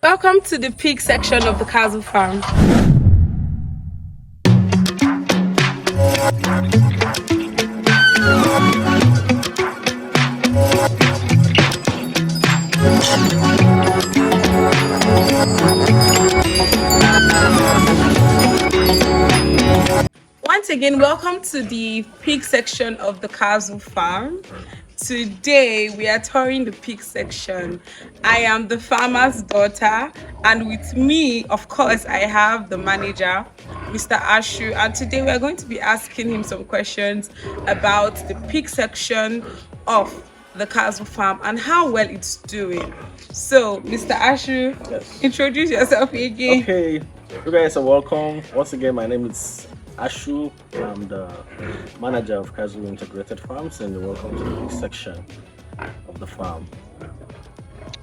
Welcome to the pig section of the Kahzuh Farm. Once again, welcome to the pig section of the Kahzuh Farm. Today we are touring the pig section. I am the farmer's daughter, and with me, of course, I have the manager, Mr. Ashu, and today we are going to be asking him some questions about the pig section of the Kahzuh Farm and how well it's doing. So, Mr. Ashu, Yes. introduce yourself again. Okay, you guys are welcome. Once again, my name is Ashu. I'm the manager of Kahzuh Integrated Farms, and you're welcome to the pig section of the farm.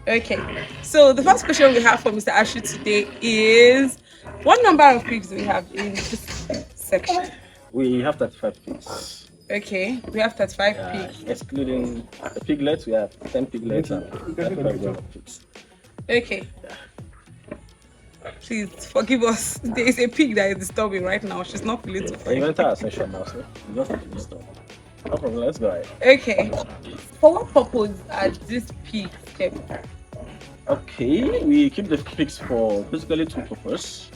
Okay, so the first question we have for Mr. Ashu today is, what number of pigs do we have in this section? We have 35 pigs. Okay, we have 35 pigs. Excluding the piglets, we have 10 piglets and 35 pigs. Okay. Please forgive us. There is a pig that is disturbing right now. She's not feeling too You fine. enter our session now, so you just have to stop. No problem, let's go ahead. Okay. For what purpose are these pigs kept? Okay, we keep the pigs for basically two purposes.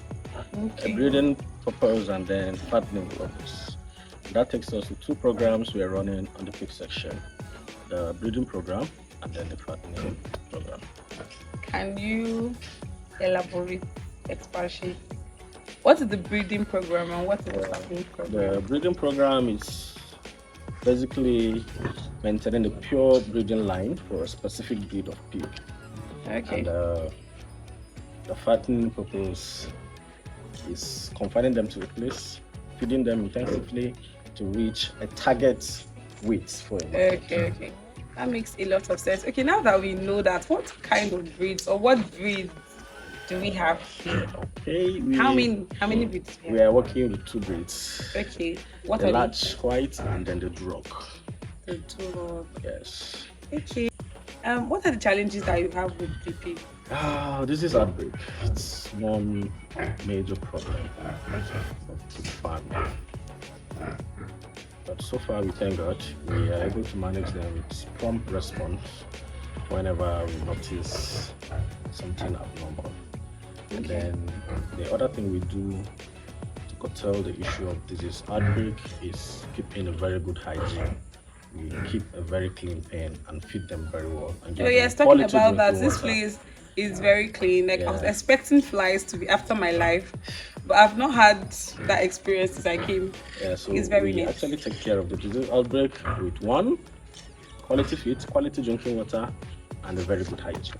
A Okay. breeding purpose and then fattening purpose. That takes us to two programs we are running on the pig section: the breeding program and then the fattening program. Can you elaborate, expatiate? What is the breeding program and what is the fattening program? The breeding program is basically maintaining a pure breeding line for a specific breed of pig. Okay. And the fattening purpose is confining them to a place, feeding them intensively to reach a target weight for a market. Okay. That makes a lot of sense. Okay, now that we know that, what kind of breeds or what breeds do we have here? Okay, How many breeds do we we have? are working with two breeds. Okay, what The are large white and then the drug. the two? Yes. Okay. What are the challenges that you have with the pig? This is outbreak. It's one major problem of pig farming. But so far, we thank God, we are able to manage them with prompt response whenever we notice something abnormal. And then the other thing we do to curtail the issue of disease outbreak is keeping a very good hygiene. We keep a very clean pen and feed them very well. And give Oh them yes, talking quality about that, drinking this water. place is very clean. Like I was Yeah. expecting flies to be after my life, but I've not had that experience since I came. Yeah, so It's very we neat. actually take care of the disease outbreak with one, quality feed, quality drinking water, and a very good hygiene.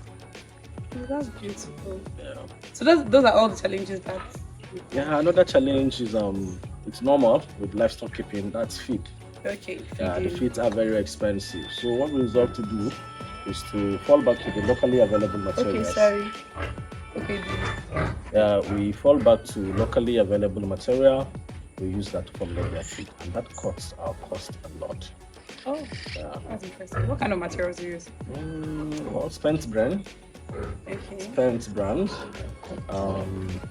Oh, that's beautiful. Yeah. So those are all the challenges that. Yeah, another challenge is it's normal with livestock keeping, that's feed. Okay. The feeding. feeds are very expensive. So what we resolve to do is to fall back to the locally available Okay, materials. sorry. Okay. We fall back to locally available material. We use that to formulate their feed, and that cuts our cost a lot. Oh, Yeah. that's interesting. What kind of materials do you use? Well, spent bran, Okay.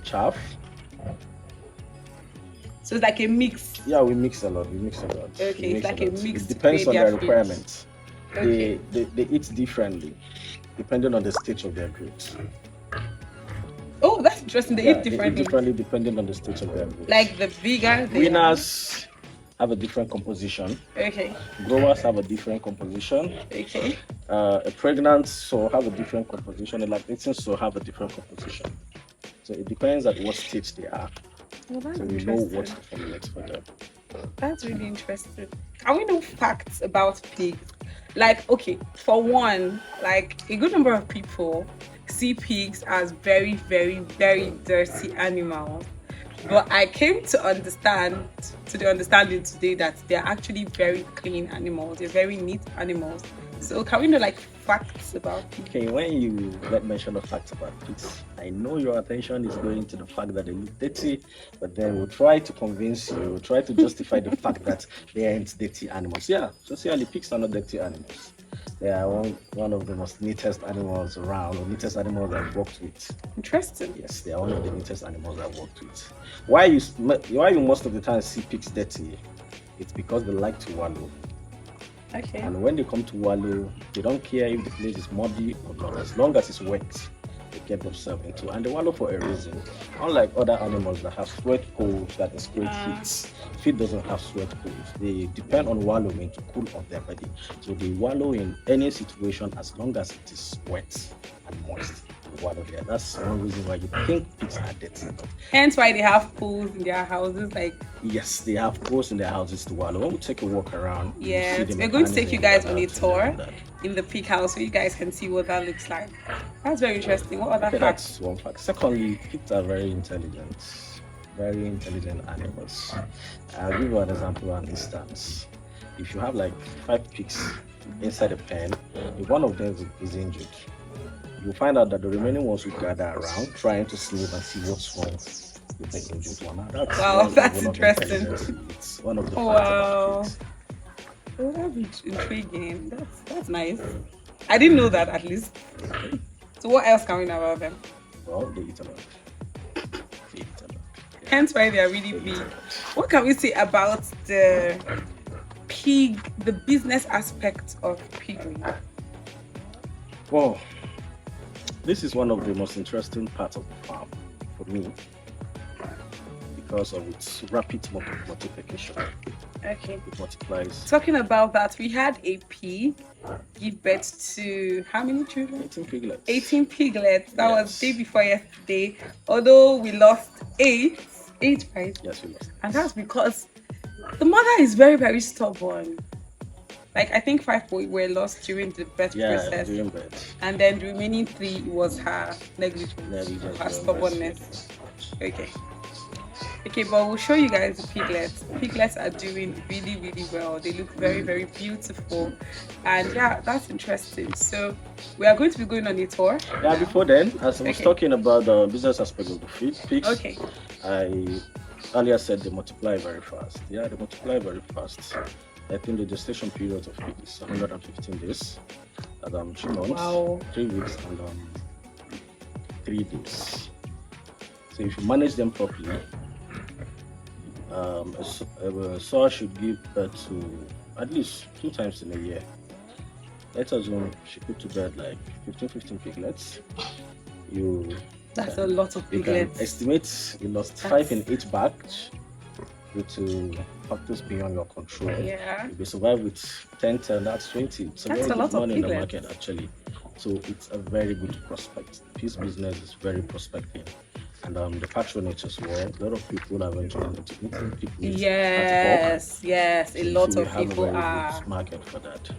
chaff. So it's like a mix. Yeah, we mix a lot. Okay, We it's mix like a lot. mix It to depends create on their their feed. requirements. Okay. They eat differently, depending on the stage of their growth. Oh, that's interesting. They Yeah, eat They differently. eat differently depending on the stage of their growth. Like the bigger they Winners have a different composition. are. Okay. Growers have a different composition. Okay. A pregnant sow have a different composition. A lactating sow have a different composition. So it depends at what stage they are. Well, that's So we know interesting. what to formulate for them. That's really interesting. Can we know facts about pigs? Like, okay, for one, like a good number of people see pigs as very, very, very dirty animals. But I came to the understanding today that they're actually very clean animals. They're very neat animals. So can we know like facts about pigs? Okay, when you let mention of facts about pigs, I know your attention is going to the fact that they look dirty, but then we'll try to convince you, we'll try to justify the fact that they aren't dirty animals. Yeah, socially, pigs are not dirty animals. They are one of the most neatest animals around, or neatest animals I've worked with. Interesting. Yes, they are one of the neatest animals I've worked with. Why you most of the time see pigs dirty? It's because they like to wallow. Okay. And when they come to wallow, they don't care if the place is muddy or not. As long as it's wet, they get themselves into. And they wallow for a reason. Unlike other animals that have sweat pools that is great heat, feed doesn't have sweat pools. They depend on wallowing to cool off their body. So they wallow in any situation as long as it is wet and moist. They wallow there. That's one reason why you think pigs are dirty. Hence why they have pools in their houses. Like, yes, they have pools in their houses to wallow. When we take a walk around, yeah, you see the we're going to take you guys on a mechanism tour that- in the pig house so you guys can see what that looks like. That's very interesting. What other Okay, facts? that's one fact. Secondly, pigs are very intelligent animals. I'll give you an example, an instance. If you have like 5 pigs inside a pen, if one of them is injured, you'll find out that the remaining ones will gather around trying to sniff and see what's wrong with the injured one. Now, Wow, that's one of the interesting. intelligence. It's one of the facts Wow. about pigs. Oh, that's intriguing. That's nice. I didn't know that, at least. So what else can we know about them? Well, they eat a lot. They eat a lot. Hence why they are really They eat big. a lot. What can we say about the business aspect of piggery? Well, this is one of the most interesting parts of the farm for me because of its rapid multiplication. Okay. It multiplies Talking about that, we had a pig give birth to how many children? 18 piglets. 18 piglets. That was Yes. day before yesterday. Although we lost 8, right? Yes, we lost. And that's because the mother is very, very stubborn. Like, I think 5 were lost during the birth Yeah, process. during birth. And then the remaining 3 was her negligence, Negligence, her yes. stubbornness. Okay, but we'll show you guys the piglets. Piglets are doing really, really well. They look very, very beautiful. And yeah, that's interesting. So we are going to be going on a tour. Yeah, before then, as I was Okay. talking about the business aspect of the pigs, Okay. I earlier said they multiply very fast. Yeah, they multiply very fast. I think the gestation period of pig is 115 days, and 3 months, Wow. 3 weeks, and 3 days. So if you manage them properly, a sow should give birth to at least 2 times in a year. Let's assume she put to bed like 15 piglets. That's a lot of You can piglets. estimate you lost 5 in each batch due to factors beyond your control. Yeah. If you survive with 10, that's 20. It's That's very a lot good of money in the piglets. market actually. So it's a very good prospect. This business is very prospecting. And the patronage as well. A lot of people are venturing into eating pig meat Yes, at a pork. lot So of we have a people very are. good market for that.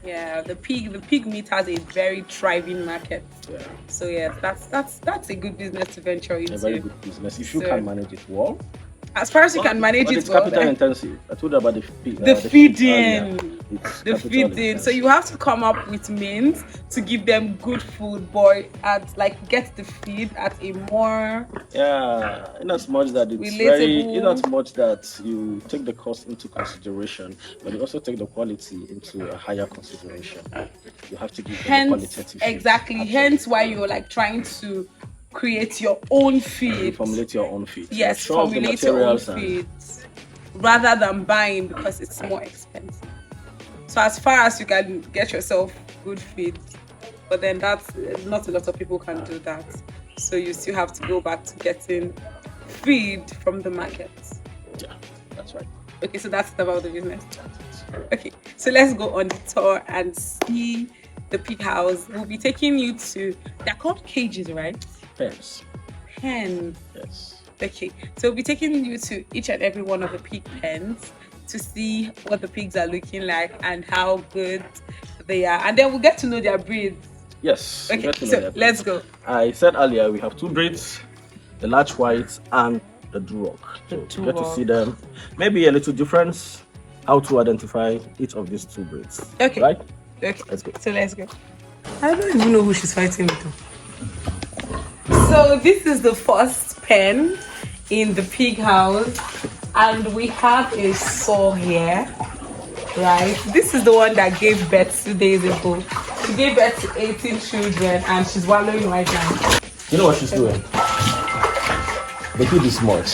Yeah, the pig meat has a very thriving market. Yeah. So yeah, that's a good business to venture A very into. good business. If you So- can manage it well. As far as you can manage But it it's well, capital then- intensive. I told you about the the feed feeding. earlier. It's The capital feeding. So intensive. you have to come up with means to give them good food, but get the feed at a more Yeah, in as much that it's very, relatable. in as much that you take the cost into consideration, but you also take the quality into a higher consideration. You have to give them a hence qualitative feed, exactly. actually. Hence why you're like trying to create your own You feed. formulate your own feed. Yes, You're sure of the formulate your own materials and- feed rather than buying because it's more expensive. So as far as you can get yourself good feed, but then that's not a lot of people can do that. So you still have to go back to getting feed from the market. Yeah, that's right. Okay, so that's about the business. Okay, so let's go on the tour and see the pig house. We'll be taking you to, they're called cages, right? Pens. Pens. Yes. Okay, so we'll be taking you to each and every one of the pig pens to see what the pigs are looking like and how good they are. And then we'll get to know their breeds. Yes. we Okay, get to know so their let's breeds. go. I said earlier we have 2 breeds, the large white and the Duroc. So you get to Duroc. see them. Maybe a little difference how to identify each of these 2 breeds. Okay. Right? Okay, Let's go. so let's go. I don't even know who she's fighting with. So this is the first pen in the pig house, and we have a saw here. right? This is the one that gave birth 2 days ago. She gave birth to 18 children and she's wallowing right now. You know what she's doing? The kid is much.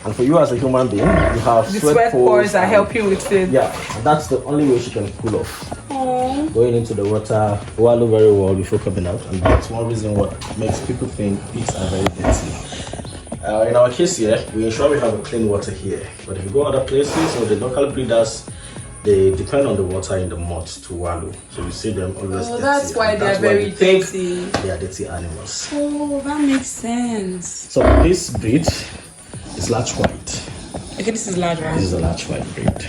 And for you as a human being, you have The sweat pores are and- helping with it. Yeah, and that's the only way she can cool off. Aww. Going into the water, wallow very well before coming out, and that's one reason what makes people think pigs are very dirty. In our case here, we ensure we have a clean water here. But if you go other places or the local breeders, they depend on the water in the mud to wallow. So you see them always dirty. That's why And they're very we think dirty. They are dirty animals. Oh, that makes sense. So this breed is large white. Okay, this is large, This right? is a large white breed.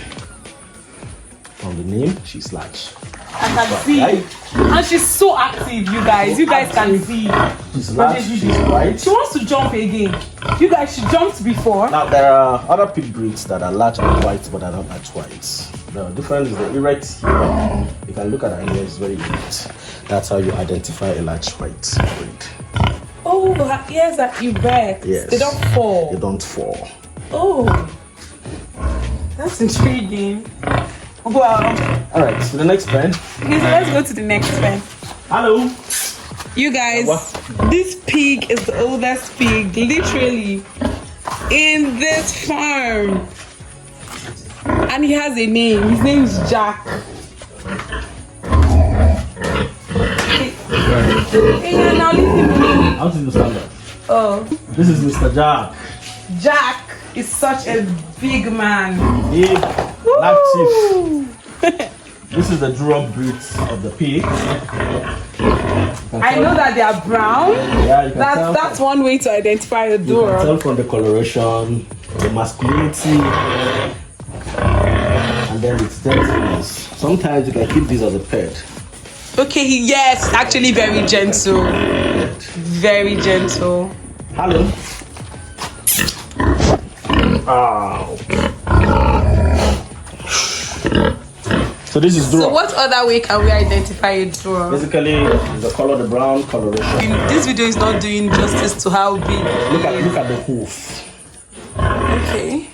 From the name, she's large. I can see. Right? And she's so active, you guys. You guys can see. She's large, she's white. She wants to jump again. You guys, she jumped before. Now there are other pig breeds that are large and white but are not large white. The difference is the erect here. You can look at her ears, it's very erect. That's how you identify a large white breed. Oh, her ears are erect. Yes. They don't fall. They don't fall. Oh, that's intriguing. Wow. Alright, so the next pen. Okay, so let's go to the next pen. Hello. You guys, this pig is the oldest pig, literally, in this farm. And he has a name. His name is Jack. Hey, now leave him alone. How do you stand up? Oh, This is Mr. Jack. Jack is such a big man. Big, active. Woo! This is the Duroc breed of the pig. I know that they are brown. Yeah, you can tell. That's one way to identify a You can door. tell from the coloration, the masculinity, and then its gentleness. Sometimes you can keep this as a pet. Okay, yes, actually very gentle. Very gentle. Hello. Ow. So this is So Duroc. what other way can we identify a door? Basically, the color, the brown coloration. This video is not doing justice to how big Look it is. at the hoof. Okay.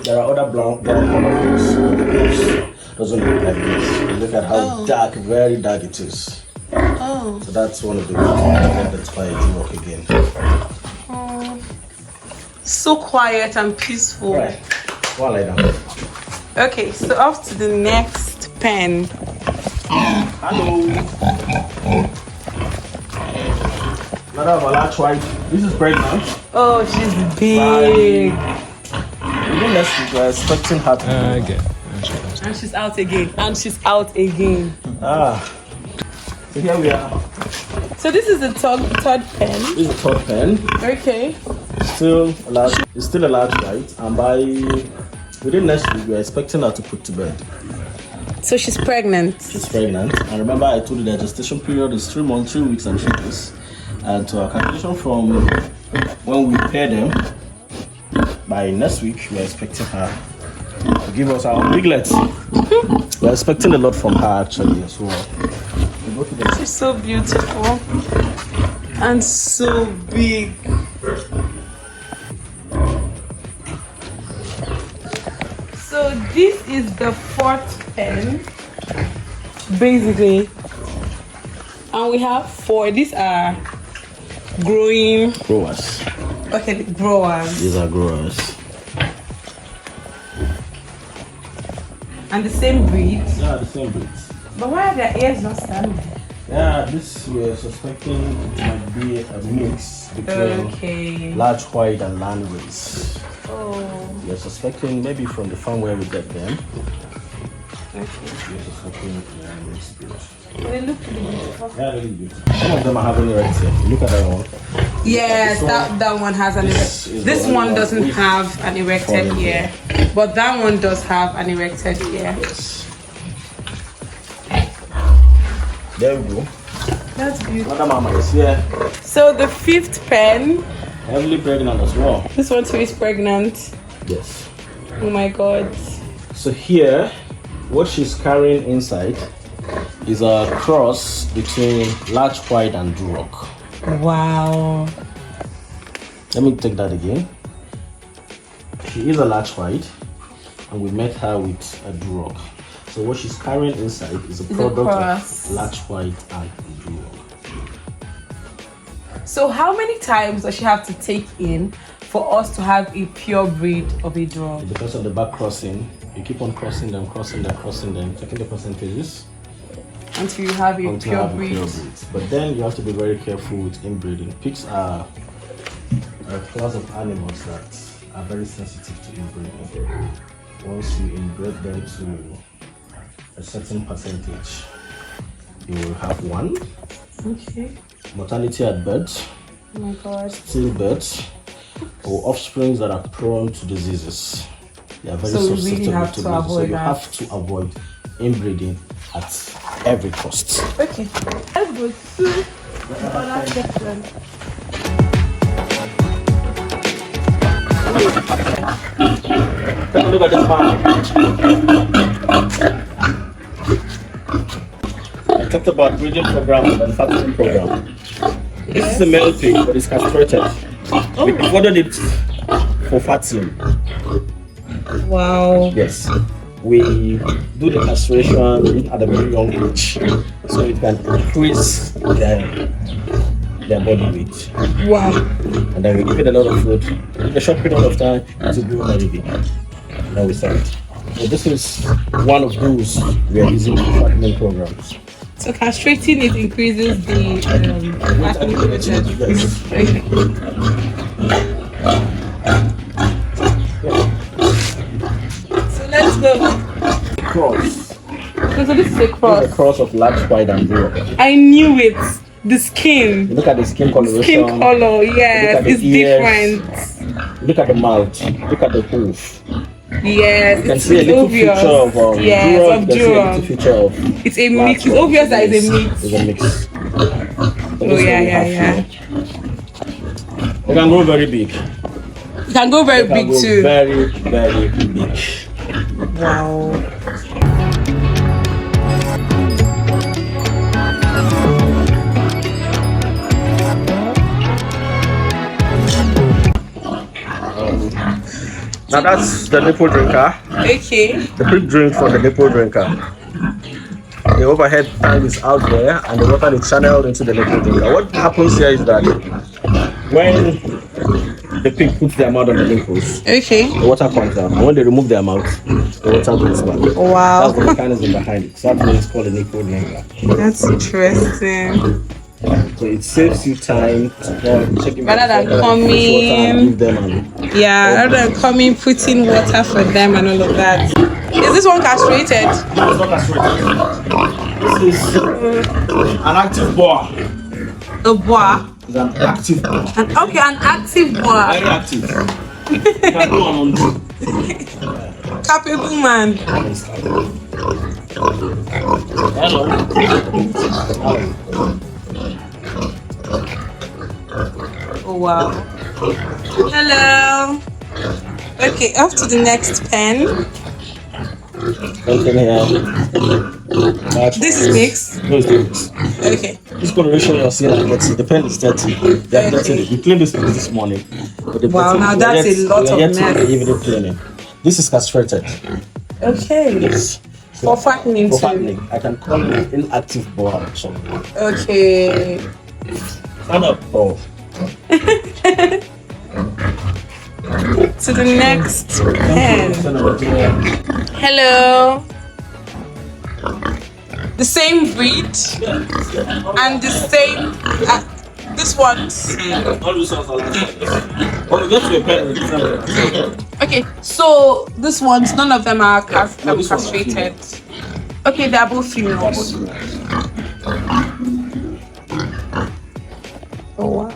There are other brown colors. The hoof doesn't look like this. Look at how dark, very dark it is. Oh. So that's one of the ways to identify a Duroc again. Oh. So quiet and peaceful. Right. One like that. Okay, so off to the next pen. Hello. Another of a large white. This is pregnant. Oh, she's big. Within next week, we're expecting her to Okay. And she's out again. And she's out again. So here we are. So this is the third pen. This is the third pen. Okay. It's still a large white, and by within next week, we're expecting her to put to bed. So she's pregnant. She's pregnant, and remember, I told you the gestation period is 3 months, 3 weeks, and 3 days. And to our calculation from when we pair them, by next week, we're expecting her to give us our piglets. We're expecting a lot from her actually as well. We go to the She's so beautiful and so big. So this is the fourth pen, basically, and we have 4. These are growing. growers. Okay, the growers, These are growers. and the same breed. Yeah, the same breeds. But why are their ears not standing? Yeah, this we're suspecting it might be a mix between Okay. large white and land race. Oh. We're suspecting maybe from the farm where we get them. Okay. We're suspecting land race breed. They look really beautiful. Yeah, really beautiful. Some of them are having erect here. Look at that one. Yes, that one has an This erect. is This the one one doesn't with have an erected fallen ear, but that one does have an erected ear. Yes. There we go. That's beautiful. Another mama is here. So the fifth pen, Heavily pregnant as well. this one too is pregnant. Yes. Oh my god. So here, what she's carrying inside is a cross between large white and Duroc. Wow. Let me take that again. She is a large white, and we met her with a duroc. So what she's carrying inside is a product of large white and duroc. So how many times does she have to take in for us to have a pure breed of a dog? Because of the back crossing, you keep on crossing them, taking the percentages until you have a pure breed. But then you have to be very careful with inbreeding. Pigs are a class of animals that are very sensitive to inbreeding. Once you inbreed them to a certain percentage, you will have one. Okay. Mortality at birth. Oh my God. Stillbirths, or offsprings that are prone to diseases. They are very susceptible to disease. So you have to avoid inbreeding at every cost. Okay. Let's go to the other section. Take a look at this farm. I talked about breeding program and fattening program. This is a male pig, but it's castrated. We ordered it for fattening. Wow. Yes. We do the castration at a very young age, so it can increase their body weight. Wow. And then we give it a lot of food. In a short period of time, it will grow very big. And then we sell it. So this is one of those we are using for fattening programs. So castrating it increases the fattening process. Okay. So let's go. Cross. So this is a cross. This is a cross of large white and duroc. I knew it. The skin. You look at the skin coloration. Skin color, yes, it's different. Look at the mouth. Look at the hoof. Yes, you can see a little obvious. Feature of Duroc. It's a mix. It's obvious that it's a mix. It's a mix. So oh yeah. They can grow very big. It can go very big too. Very, very big. Wow. Now that's the nipple drinker. Okay. The quick drink for the nipple drinker. The overhead tank is out there and the water is channeled into the nipple drinker. What happens here is that when the pig puts their mouth on the nipples, okay, the water comes down. And when they remove their mouth, the water goes back. Wow. That's the mechanism behind it. So that's why it's called a nipple drinker. That's interesting. So it saves you time to check rather than coming, rather than coming, putting water for them and all of that. Is this one castrated? No, it's not castrated. This is an active boar. A boar? It's an active boar. Okay, an active boar. Very active. Can go on undo. Capable man. Hello. Oh wow. Hello. Okay, off to the next pen. This is mixed. No, it's mixed. Okay. This coloration you're seeing at Lexi, the pen is dirty. They are dirty. We cleaned this morning. Wow, now that's a lot of mess. Evening cleaning. This is castrated. Okay. Yes. For fattening For too. fattening. I can call it inactive boar. Okay. Stand up. Oh. To the next pen. Hello. The same breed and the same. This one's. Okay, so this one's none of them are castrated. Okay, they are both females. Oh wow.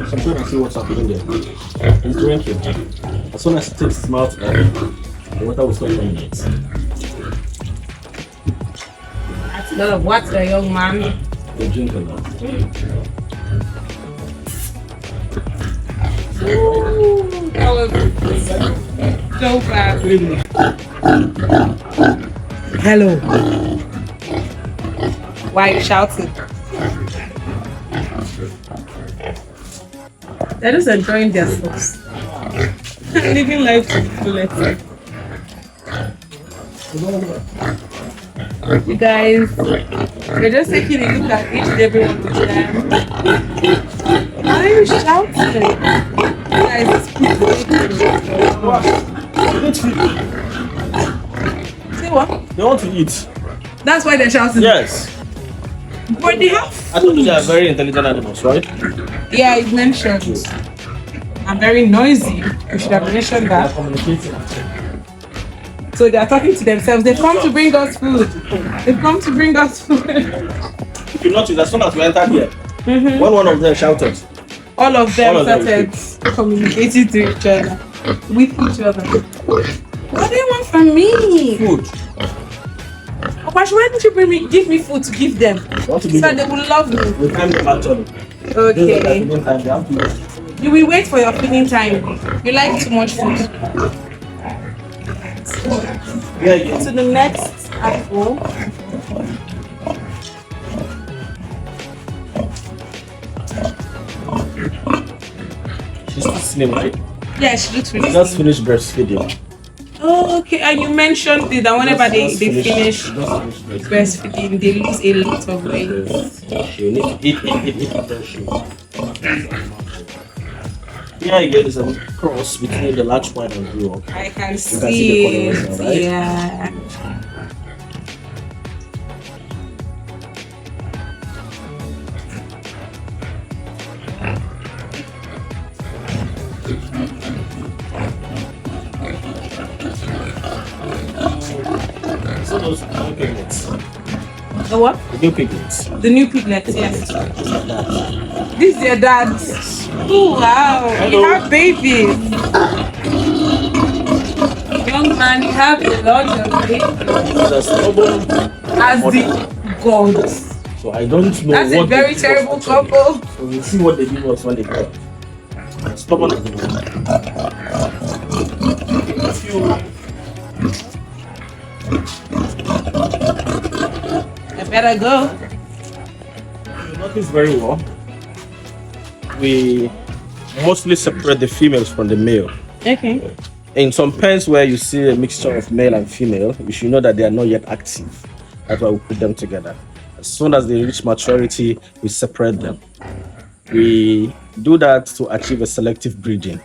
I'm trying to see what's happening there. He's drinking. As soon as he takes his mouth out, the water will stop coming out. A lot of water, young man. You're drinking now. Ooh, that was so bad. Hello. Why are you shouting? They're just enjoying their stuff. Living life to the fullest. You guys, we're just taking a look at each and every one of them. Why are you shouting? You guys, it's say what? They want to eat. That's why they're shouting. Yes. But they have I thought they are very intelligent animals, right? Yeah, it mentioned. I'm very noisy. You should have mentioned They are that. communicating. So they are talking to themselves. They've come to bring us food. They've come to bring us food. If you notice, as soon as we entered here, when one of them shouted, All of them All of them started communicating to each other, with each other. What do you want from me? food. Why didn't you give me food to give them? Want to So give they them? will love me. We time them actually. Okay. Time, they have to eat. You will wait for your feeding time. You like too much food. Yeah, yeah. To the next apple. She's still slim, right? Yeah, she looks really Just slim. finished breastfeeding. Oh, okay. And you mentioned that whenever Just they finish just finished breastfeeding. breastfeeding, they lose a lot of weight. You need to eat fresh food. Yeah, again, there's a cross between the large white and blue. I can see see the it. color right? Yeah. So those new piglets. The what? The new piglets. The new piglets, yes. This is your dad. Oh, wow. You Hello. have babies. Young man, you have a lot of babies. They're stubborn. As the gods. So I don't know That's what a very they do terrible us actually. couple. So we'll see what they give us when they come. Stubborn as the world. If you I better go. notice very well, we mostly separate the females from the male. Okay. In some pens where you see a mixture of male and female, you should know that they are not yet active. That's why we put them together. As soon as they reach maturity, we separate them. We do that to achieve a selective breeding.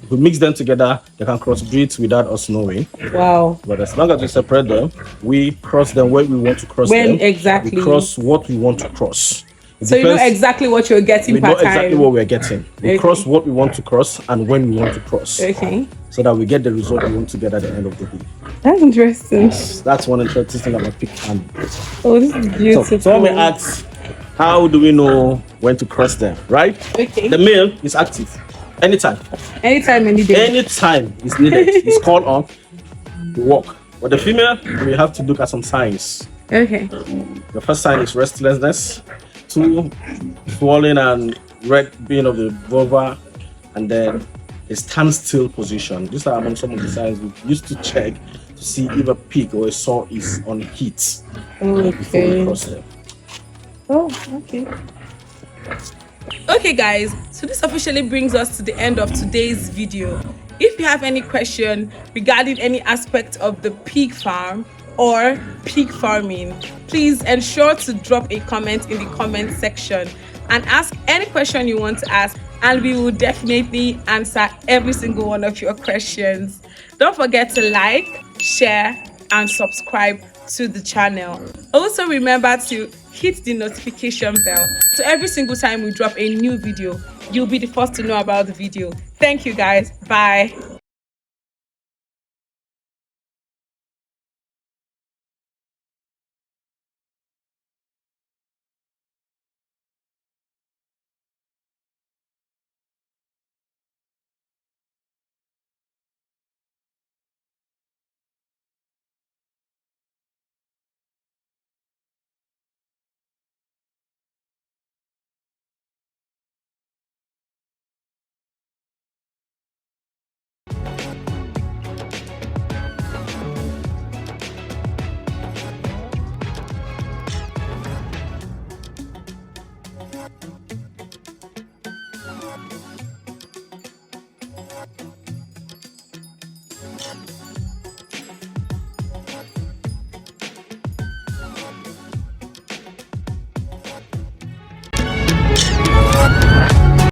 If we mix them together, they can crossbreed without us knowing. Wow. But as long as we separate them, we cross them where we want to cross When them. exactly? We cross what we want to cross. It So you know depends- exactly what you're getting we per know time. exactly what we're getting. We Okay. cross what we want to cross and when we want to cross. Okay. So that we get the result we want to get at the end of the day. That's interesting. That's one interesting thing about pig farming. Oh, this is beautiful. So someone may ask, how do we know when to cross them, right? Okay. The male is active anytime. Anytime, any day. Anytime is needed. It's called on to walk. But the female, we have to look at some signs. Okay. The first sign is restlessness. 2, swelling and red being of the vulva, and then a standstill position. These are among some of the signs we used to check to see if a pig or a sow is on heat before we Okay. cross them. Oh, okay. Okay, guys. So this officially brings us to the end of today's video. If you have any question regarding any aspect of the pig farm or pig farming, please ensure to drop a comment in the comment section and ask any question you want to ask, and we will definitely answer every single one of your questions. Don't forget to like, share, and subscribe to the channel. Also remember to hit the notification bell so every single time we drop a new video, you'll be the first to know about the video. Thank you guys. Bye.